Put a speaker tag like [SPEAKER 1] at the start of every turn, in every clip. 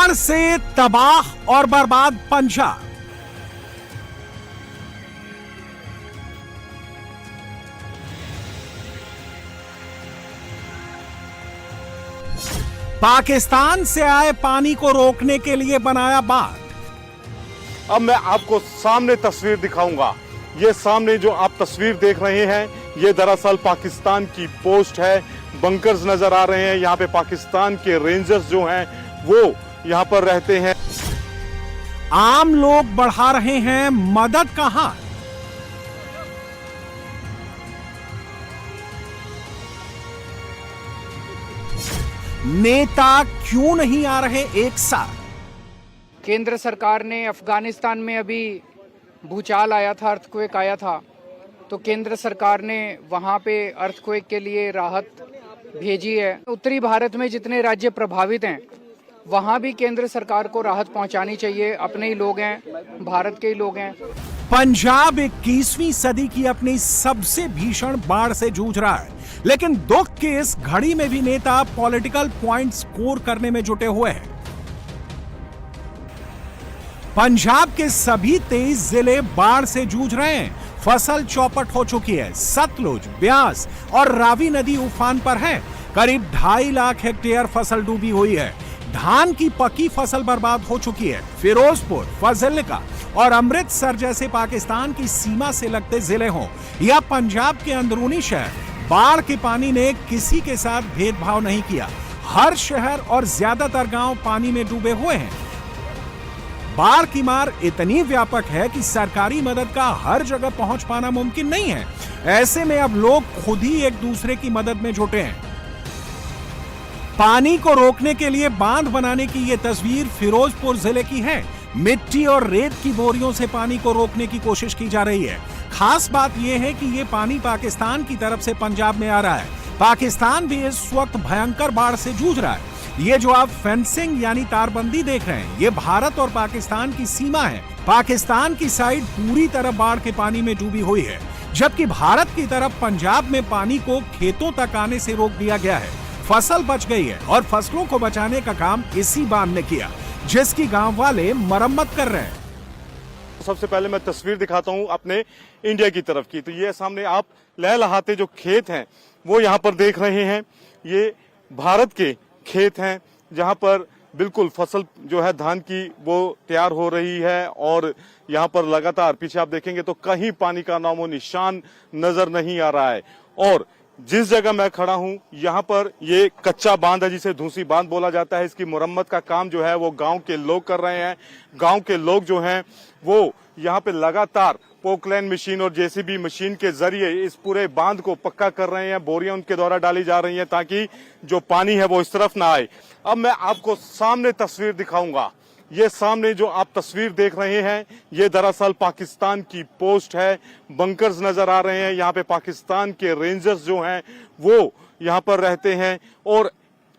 [SPEAKER 1] बाढ़ से तबाह और बर्बाद पंजाब। पाकिस्तान से आए पानी को रोकने के लिए बनाया बांध।
[SPEAKER 2] अब मैं आपको सामने तस्वीर दिखाऊंगा। ये सामने जो आप तस्वीर देख रहे हैं, ये दरअसल पाकिस्तान की पोस्ट है। बंकर्स नजर आ रहे हैं। यहाँ पे पाकिस्तान के रेंजर्स जो हैं वो यहाँ पर रहते हैं।
[SPEAKER 1] आम लोग बढ़ा रहे हैं मदद का हाथ। नेता क्यों नहीं आ रहे एक साथ?
[SPEAKER 3] केंद्र सरकार ने अफगानिस्तान में अभी भूचाल आया था, अर्थक्वेक आया था, तो केंद्र सरकार ने वहां पे अर्थक्वेक के लिए राहत भेजी है। उत्तरी भारत में जितने राज्य प्रभावित हैं वहां भी केंद्र सरकार को राहत पहुंचानी चाहिए। अपने ही लोग हैं, भारत के ही लोग हैं।
[SPEAKER 1] पंजाब 21वीं सदी की अपनी सबसे भीषण बाढ़ से जूझ रहा है, लेकिन दुख की इस घड़ी में भी नेता पॉलिटिकल पॉइंट स्कोर करने में जुटे हुए हैं। पंजाब के सभी 23 जिले बाढ़ से जूझ रहे हैं। फसल चौपट हो चुकी है। सतलुज, ब्यास और रावी नदी उफान पर है। करीब 2.5 लाख हेक्टेयर फसल डूबी हुई है। धान की पकी फसल बर्बाद हो चुकी है। फिरोजपुर, फाजिल्का और अमृतसर जैसे पाकिस्तान की सीमा से लगते जिले हों या पंजाब के अंदरूनी शहर, बाढ़ के पानी ने किसी के साथ भेदभाव नहीं किया। हर शहर और ज्यादातर गांव पानी में डूबे हुए हैं। बाढ़ की मार इतनी व्यापक है कि सरकारी मदद का हर जगह पहुंच पाना मुमकिन नहीं है। ऐसे में अब लोग खुद ही एक दूसरे की मदद में जुटे हैं। पानी को रोकने के लिए बांध बनाने की यह तस्वीर फिरोजपुर जिले की है। मिट्टी और रेत की बोरियों से पानी को रोकने की कोशिश की जा रही है। खास बात यह है कि यह पानी पाकिस्तान की तरफ से पंजाब में आ रहा है। पाकिस्तान भी इस वक्त भयंकर बाढ़ से जूझ रहा है। ये जो आप फेंसिंग यानी तारबंदी देख रहे हैं, ये भारत और पाकिस्तान की सीमा है। पाकिस्तान की साइड पूरी तरह बाढ़ के पानी में डूबी हुई है, जबकि भारत की तरफ पंजाब में पानी को खेतों तक आने से रोक दिया गया है। फसल बच गई है और फसलों को बचाने का काम इसी बांध ने किया, जिसकी गांव वाले मरम्मत कर रहे हैं।
[SPEAKER 2] सबसे पहले मैं तस्वीर दिखाता हूं अपने इंडिया की तरफ की। तो ये सामने आप लहलहाते जो खेत हैं वो यहाँ पर देख रहे हैं। ये भारत के खेत हैं जहां पर बिल्कुल फसल जो है धान की वो तैयार हो रही है और यहाँ पर लगातार पीछे आप देखेंगे तो कहीं पानी का नामो निशान नजर नहीं आ रहा है। और जिस जगह मैं खड़ा हूं यहाँ पर ये कच्चा बांध है जिसे धूसी बांध बोला जाता है। इसकी मुरम्मत का काम जो है वो गांव के लोग कर रहे हैं। गांव के लोग जो हैं वो यहाँ पे लगातार पोकलैन मशीन और जेसीबी मशीन के जरिए इस पूरे बांध को पक्का कर रहे हैं। बोरियां उनके द्वारा डाली जा रही हैं ताकि जो पानी है वो इस तरफ ना आए। अब मैं आपको सामने तस्वीर दिखाऊंगा। ये सामने जो आप तस्वीर देख रहे हैं, ये दरअसल पाकिस्तान की पोस्ट है। बंकर्स नजर आ रहे हैं। यहाँ पे पाकिस्तान के रेंजर्स जो हैं वो यहाँ पर रहते हैं। और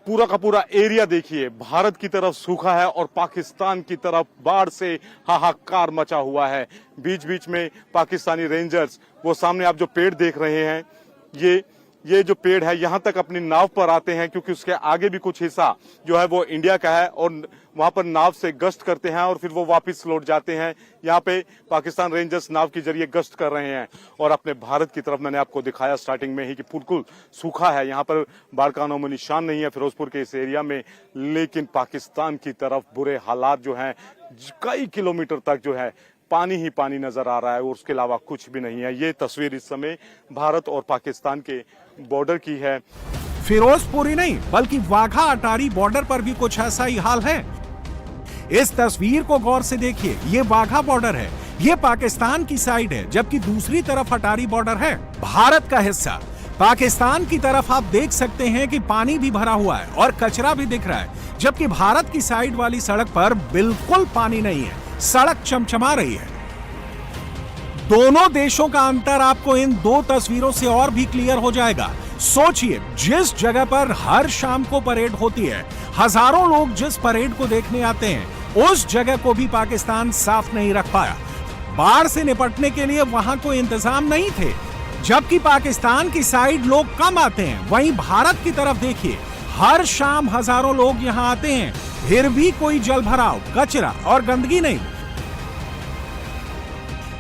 [SPEAKER 2] पूरा का पूरा एरिया देखिए, भारत की तरफ सूखा है और पाकिस्तान की तरफ बाढ़ से हाहाकार मचा हुआ है। बीच बीच में पाकिस्तानी रेंजर्स, वो सामने आप जो पेड़ देख रहे हैं, ये जो पेड़ है यहाँ तक अपनी नाव पर आते हैं, क्योंकि उसके आगे भी कुछ हिस्सा जो है वो इंडिया का है और वहां पर नाव से गश्त करते हैं और फिर वो वापस लौट जाते हैं। यहाँ पे पाकिस्तान रेंजर्स नाव के जरिए गश्त कर रहे हैं। और अपने भारत की तरफ मैंने आपको दिखाया स्टार्टिंग में ही कि बिल्कुल सूखा है, यहाँ पर बाढ़ का नामो निशान नहीं है फिरोजपुर के इस एरिया में। लेकिन पाकिस्तान की तरफ बुरे हालात जो हैं, कई किलोमीटर तक जो है पानी ही पानी नजर आ रहा है और उसके अलावा कुछ भी नहीं है। ये तस्वीर इस समय भारत और पाकिस्तान के बॉर्डर की है।
[SPEAKER 1] फिरोजपुर ही नहीं बल्कि वाघा अटारी बॉर्डर पर भी कुछ ऐसा ही हाल है। इस तस्वीर को गौर से देखिए। ये वाघा बॉर्डर है, ये पाकिस्तान की साइड है, जबकि दूसरी तरफ अटारी बॉर्डर है, भारत का हिस्सा। पाकिस्तान की तरफ आप देख सकते हैं कि पानी भी भरा हुआ है और कचरा भी दिख रहा है, जबकि भारत की साइड वाली सड़क पर बिल्कुल पानी नहीं है, सड़क चमचमा रही है। दोनों देशों का अंतर आपको इन दो तस्वीरों से और भी क्लियर हो जाएगा। सोचिए, जिस जगह पर हर शाम को परेड होती है, हजारों लोग जिस परेड को देखने आते हैं, उस जगह को भी पाकिस्तान साफ नहीं रख पाया। बाढ़ से निपटने के लिए वहां कोई इंतजाम नहीं थे। जबकि पाकिस्तान की साइड लोग कम आते हैं, वहीं भारत की तरफ देखिए, हर शाम हजारों लोग यहां आते हैं। फिर भी कोई जल भराव, कचरा और गंदगी नहीं।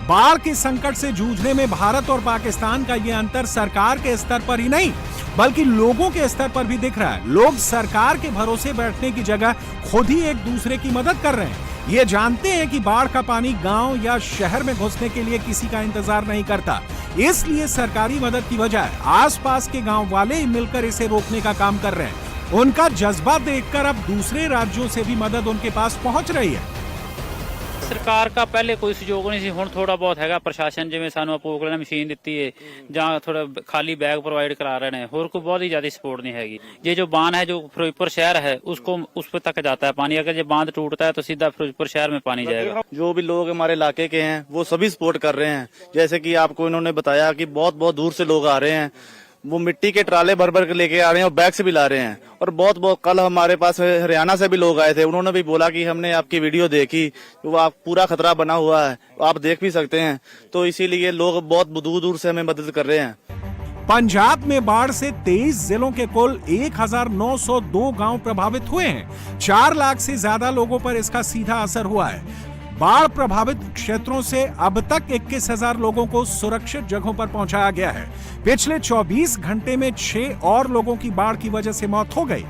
[SPEAKER 1] बाढ़ के संकट से जूझने में भारत और पाकिस्तान का यह अंतर सरकार के स्तर पर ही नहीं बल्कि लोगों के स्तर पर भी दिख रहा है। लोग सरकार के भरोसे बैठने की जगह खुद ही एक दूसरे की मदद कर रहे हैं। ये जानते हैं कि बाढ़ का पानी गांव या शहर में घुसने के लिए किसी का इंतजार नहीं करता, इसलिए सरकारी मदद की बजाय आसपास के गांव वाले ही मिलकर इसे रोकने का काम कर रहे हैं। उनका जज्बा देखकर अब दूसरे राज्यों से भी मदद उनके पास पहुंच रही है।
[SPEAKER 4] ਸਰਕਾਰ ਦਾ ਪਹਿਲੇ ਕੋਈ ਸਹਿਯੋਗ ਨਹੀਂ ਸੀ, ਹੁਣ ਥੋੜਾ ਬਹੁਤ ਹੈਗਾ। ਪ੍ਰਸ਼ਾਸਨ ਜਿਵੇਂ ਸਾਨੂੰ ਅਪੋਕਲ ਨੇ ਮਸ਼ੀਨ ਦਿੱਤੀ ਹੈ ਜਾਂ ਥੋੜਾ ਖਾਲੀ बैग प्रोवाइड करा रहे हैं, और कोई बहुत ही ज्यादा सपोर्ट नहीं हैगी। ये जो बांध है जो फिरोजपुर शहर है उसको उस पे तक जाता है पानी, अगर ये बांध टूटता है तो सीधा फिरोजपुर शहर में पानी जाएगा।
[SPEAKER 5] जो भी लोग हमारे इलाके के हैं वो सभी सपोर्ट कर रहे हैं। जैसे कि आपको इन्होंने बताया कि बहुत बहुत दूर से लोग आ रहे हैं, वो मिट्टी के ट्राले भर भर के लेके आ रहे हैं और बैग से भी ला रहे हैं। और बहुत बहुत कल हमारे पास हरियाणा से भी लोग आए थे, उन्होंने भी बोला कि हमने आपकी वीडियो देखी, वो आप पूरा खतरा बना हुआ है, आप देख भी सकते हैं। तो इसीलिए लोग बहुत दूर दूर से हमें मदद कर रहे हैं।
[SPEAKER 1] पंजाब में बाढ़ से 23 जिलों के कुल 1902 गांव प्रभावित हुए हैं। 4 लाख से ज्यादा लोगों पर इसका सीधा असर हुआ है। बाढ़ प्रभावित क्षेत्रों से अब तक 21,000 लोगों को सुरक्षित जगहों पर पहुंचाया गया है। पिछले 24 घंटे में 6 और लोगों की बाढ़ की वजह से मौत हो गई।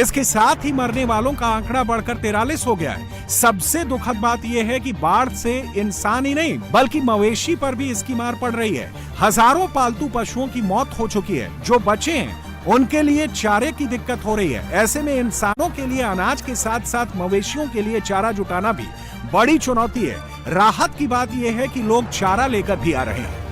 [SPEAKER 1] इसके साथ ही मरने वालों का आंकड़ा बढ़कर 43 हो गया है। सबसे दुखद बात यह है कि बाढ़ से इंसान ही नहीं बल्कि मवेशी पर भी इसकी मार पड़ रही है। हजारों पालतू पशुओं की मौत हो चुकी है। जो बचे हैं उनके लिए चारे की दिक्कत हो रही है। ऐसे में इंसानों के लिए अनाज के साथ साथ मवेशियों के लिए चारा जुटाना भी बड़ी चुनौती है। राहत की बात यह है कि लोग चारा लेकर भी आ रहे हैं।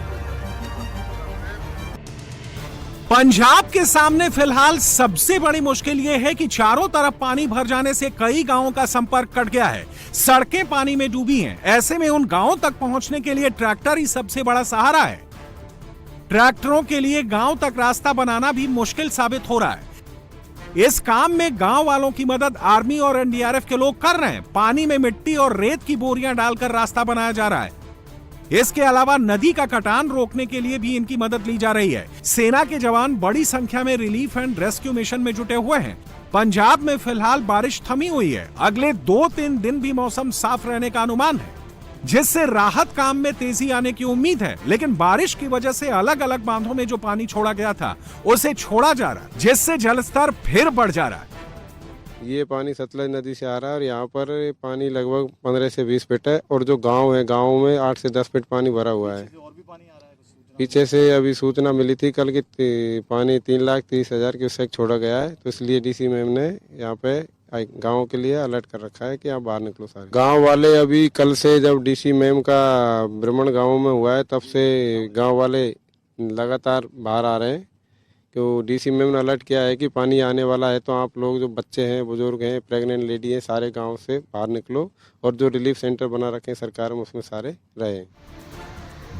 [SPEAKER 1] पंजाब के सामने फिलहाल सबसे बड़ी मुश्किल यह है कि चारों तरफ पानी भर जाने से कई गांवों का संपर्क कट गया है। सड़कें पानी में डूबी हैं। ऐसे में उन गांवों तक पहुंचने के लिए ट्रैक्टर ही सबसे बड़ा सहारा है। ट्रैक्टरों के लिए गांव तक रास्ता बनाना भी मुश्किल साबित हो रहा है। इस काम में गांव वालों की मदद आर्मी और एनडीआरएफ के लोग कर रहे हैं। पानी में मिट्टी और रेत की बोरियां डालकर रास्ता बनाया जा रहा है। इसके अलावा नदी का कटान रोकने के लिए भी इनकी मदद ली जा रही है। सेना के जवान बड़ी संख्या में रिलीफ एंड रेस्क्यू मिशन में जुटे हुए हैं। पंजाब में फिलहाल बारिश थमी हुई है। अगले 2-3 दिन भी मौसम साफ रहने का अनुमान है, जिससे राहत काम में तेजी आने की उम्मीद है। लेकिन बारिश की वजह से अलग अलग बांधों में जो पानी छोड़ा गया था उसे छोड़ा जा रहा है, जिससे जलस्तर फिर बढ़ जा रहा है।
[SPEAKER 6] ये पानी सतलज नदी से आ रहा है और यहाँ पर पानी लगभग 15 से 20 फीट है। और जो गांव है, गांव में 8 से 10 फीट पानी भरा हुआ है। पीछे से अभी सूचना मिली थी कल की पानी 3,30,000 क्यूसेक छोड़ा गया है। तो इसलिए डीसी मैम ने यहाँ पे गांव के लिए अलर्ट कर रखा है कि आप बाहर निकलो सारे। गांव वाले अभी कल से जब डीसी मैम का भ्रमण गांव में हुआ है तब से गांव वाले लगातार बाहर आ रहे हैं। तो डीसी मैम ने अलर्ट किया है कि पानी आने वाला है, तो आप लोग जो बच्चे हैं, बुजुर्ग हैं, प्रेग्नेंट लेडी हैं, सारे गांव से बाहर निकलो और जो रिलीफ सेंटर बना रखे हैं सरकार में उसमें सारे रहें।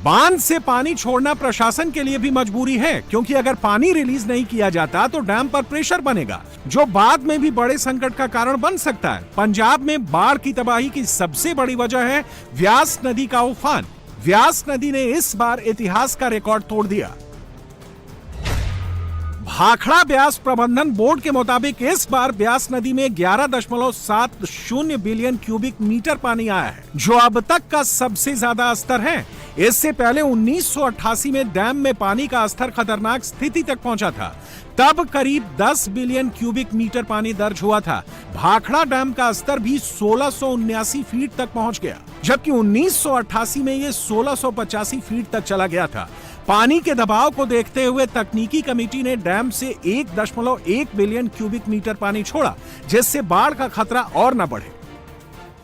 [SPEAKER 1] बांध से पानी छोड़ना प्रशासन के लिए भी मजबूरी है, क्योंकि अगर पानी रिलीज नहीं किया जाता तो डैम पर प्रेशर बनेगा, जो बाद में भी बड़े संकट का कारण बन सकता है। पंजाब में बाढ़ की तबाही की सबसे बड़ी वजह है व्यास नदी का उफान। व्यास नदी ने इस बार इतिहास का रिकॉर्ड तोड़ दिया। भाखड़ा ब्यास प्रबंधन बोर्ड के मुताबिक इस बार ब्यास नदी में 11.70 बिलियन क्यूबिक मीटर पानी आया है, जो अब तक का सबसे ज्यादा स्तर है। इससे पहले 1988 में डैम में पानी का स्तर खतरनाक स्थिति तक पहुंचा था। तब करीब 10 बिलियन क्यूबिक मीटर पानी दर्ज हुआ था। भाखड़ा डैम का स्तर भी 1679 फीट तक पहुंच गया, जबकि 1988 में ये 1685 फीट तक चला गया था। पानी के दबाव को देखते हुए तकनीकी कमेटी ने डैम से 1.1 बिलियन क्यूबिक मीटर पानी छोड़ा, जिससे बाढ़ का खतरा और न बढ़े।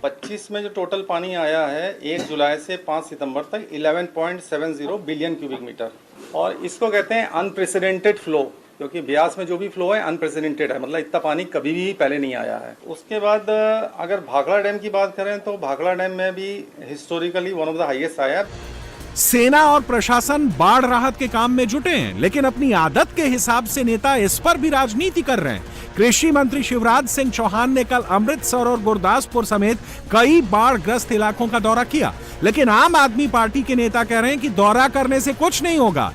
[SPEAKER 7] 25 में जो टोटल पानी आया है 1 जुलाई से 5 सितंबर तक 11.70 बिलियन क्यूबिक मीटर, और इसको कहते हैं अनप्रेसिडेंटेड फ्लो, क्योंकि ब्यास में जो भी फ्लो है अनप्रेसिडेंटेड है, मतलब इतना पानी कभी भी पहले नहीं आया है। उसके बाद अगर भाखड़ा डैम की बात करें तो भाखड़ा डैम में भी historically one of the highest आया।
[SPEAKER 1] सेना और प्रशासन बाढ़ राहत के काम में जुटे हैं, लेकिन अपनी आदत के हिसाब से नेता इस पर भी राजनीति कर रहे हैं। कृषि मंत्री शिवराज सिंह चौहान ने कल अमृतसर और गुरदासपुर समेत कई बाढ़ ग्रस्त इलाकों का दौरा किया, लेकिन आम आदमी पार्टी के नेता कह रहे हैं कि दौरा करने से कुछ नहीं होगा।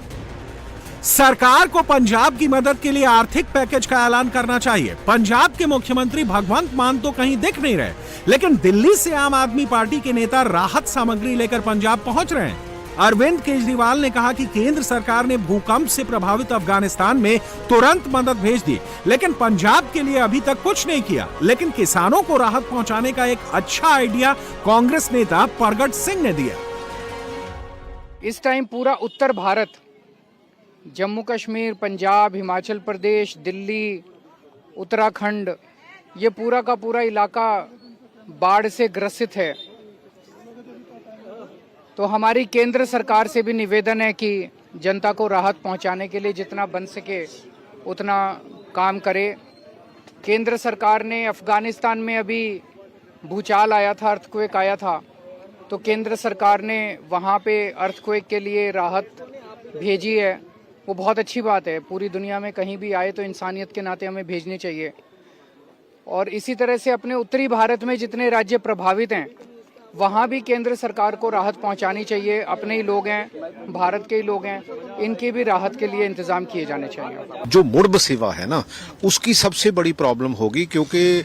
[SPEAKER 1] सरकार को पंजाब की मदद के लिए आर्थिक पैकेज का ऐलान करना चाहिए। पंजाब के मुख्यमंत्री भगवंत मान तो कहीं दिख नहीं रहे, लेकिन दिल्ली से आम आदमी पार्टी के नेता राहत सामग्री लेकर पंजाब पहुंच रहे हैं। अरविंद केजरीवाल ने कहा कि केंद्र सरकार ने भूकंप से प्रभावित अफगानिस्तान में तुरंत मदद भेज दी, लेकिन पंजाब के लिए अभी तक कुछ नहीं किया। लेकिन किसानों को राहत पहुंचाने का एक अच्छा आइडिया कांग्रेस नेता प्रगट सिंह ने दिया।
[SPEAKER 3] इस टाइम पूरा उत्तर भारत, जम्मू कश्मीर, पंजाब, हिमाचल प्रदेश, दिल्ली, उत्तराखंड, ये पूरा का पूरा इलाका बाढ़ से ग्रसित है। तो हमारी केंद्र सरकार से भी निवेदन है कि जनता को राहत पहुंचाने के लिए जितना बन सके उतना काम करे। केंद्र सरकार ने अफगानिस्तान में अभी भूचाल आया था, अर्थक्वेक आया था, तो केंद्र सरकार ने वहाँ पे अर्थक्वेक के लिए राहत भेजी है। वो बहुत अच्छी बात है। पूरी दुनिया में कहीं भी आए तो इंसानियत के नाते हमें भेजनी चाहिए। और इसी तरह से अपने उत्तरी भारत में जितने राज्य प्रभावित हैं वहाँ भी केंद्र सरकार को राहत पहुँचानी चाहिए। अपने ही लोग हैं, भारत के ही लोग हैं, इनकी भी राहत के लिए इंतजाम किए जाने चाहिए।
[SPEAKER 8] जो मुड़ब सेवा है ना, उसकी सबसे बड़ी प्रॉब्लम होगी, क्योंकि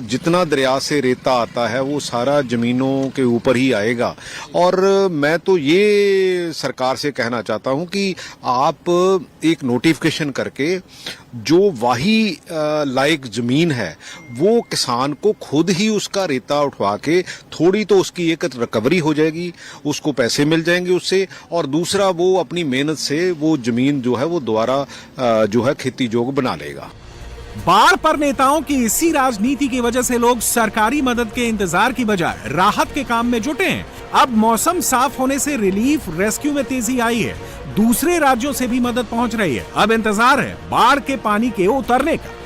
[SPEAKER 8] जितना दरिया से रेता आता है वो सारा जमीनों के ऊपर ही आएगा। और मैं तो ये सरकार से कहना चाहता हूं कि आप एक नोटिफिकेशन करके जो वाही लायक जमीन है वो किसान को खुद ही उसका रेता उठवा के, थोड़ी तो उसकी एक रिकवरी हो जाएगी, उसको पैसे मिल जाएंगे उससे, और दूसरा वो अपनी मेहनत से वो जमीन जो है वो दोबारा जो है खेती जोग बना लेगा।
[SPEAKER 1] बाढ़ पर नेताओं की इसी राजनीति की वजह से लोग सरकारी मदद के इंतजार की बजाय राहत के काम में जुटे हैं। अब मौसम साफ होने से रिलीफ रेस्क्यू में तेजी आई है। दूसरे राज्यों से भी मदद पहुंच रही है। अब इंतजार है बाढ़ के पानी के उतरने का।